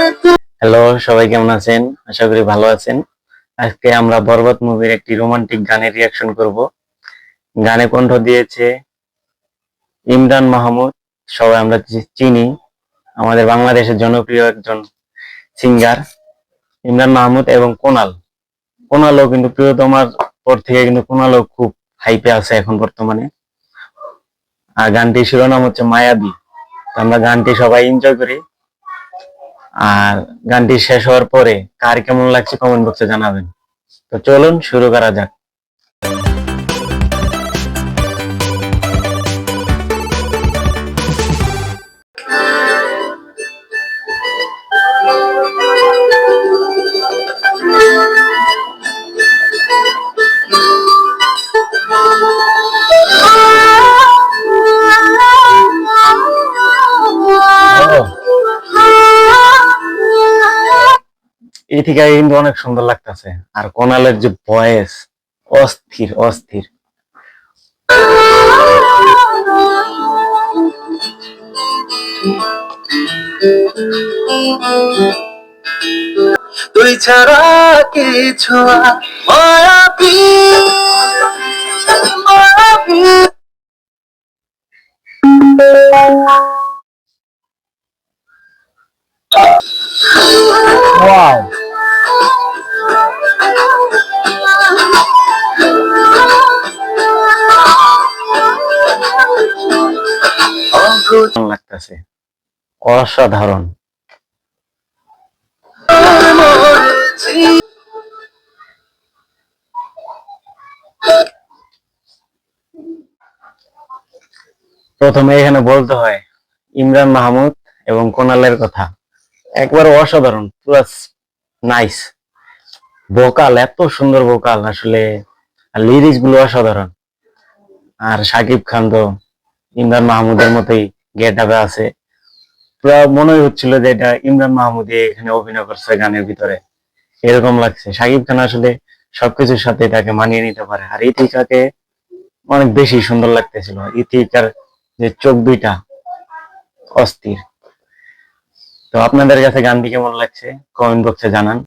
Hello, সবাই কেমন আছেন? আশা করি ভালো আছেন। আজকে আমরা বরবাদ মুভির একটি রোমান্টিক গানের রিঅ্যাকশন করব। গানে কণ্ঠ দিয়েছে ইমরান মাহমুদ। সবাই আমরা চিনি, আমাদের বাংলাদেশের জনপ্রিয় একজন সিঙ্গার ইমরান মাহমুদ এবং কোনাল। কোনালও কিন্তু প্রিয়তমার পর থেকে কিন্তু কোনালও খুব হাইপে আছে এখন বর্তমানে। আর গানটির শিরোনাম হচ্ছে মায়াবী। তো আমরা গানটি সবাই এনজয় করি। আর গানটি শেষ হওয়ার পরে কার কেমন লাগছে কমেন্ট বক্সে জানাবেন। তো চলুন শুরু করা যাক। এই থেকে কিন্তু অনেক সুন্দর লাগতেছে। আর কোনালের যে ভয়েস, অস্থির অস্থির। তুই ছাড়া কিছু মায়াবী মায়াবী। ওয়াও, লাগতেছে, অসাধারণ। প্রথমে এখানে বলতে হয় ইমরান মাহমুদ এবং কোনালের কথা, একবার অসাধারণ, পুরো নাইস ভোকাল, এত সুন্দর ভোকাল আসলে, লিরিক্স গুলো অসাধারণ। আর শাকিব খান তো ইমরান মাহমুদের মতোই গেট আপে আছে, পুরো মনে হচ্ছিল যে এটা ইমরান মাহমুদই এখানে অভিনয় করছে গানের ভিতরে, এরকম লাগছে। শাকিব খান আসলে সবকিছুর সাথে তাকে মানিয়ে নিতে পারে। আর ইথিকাকে অনেক বেশি সুন্দর লাগতেছিল, ইথিকার যে চোখ দুইটা অস্থির। তো আপনাদের কাছে গানটি কেমন লাগছে কমেন্ট বক্সে জানান।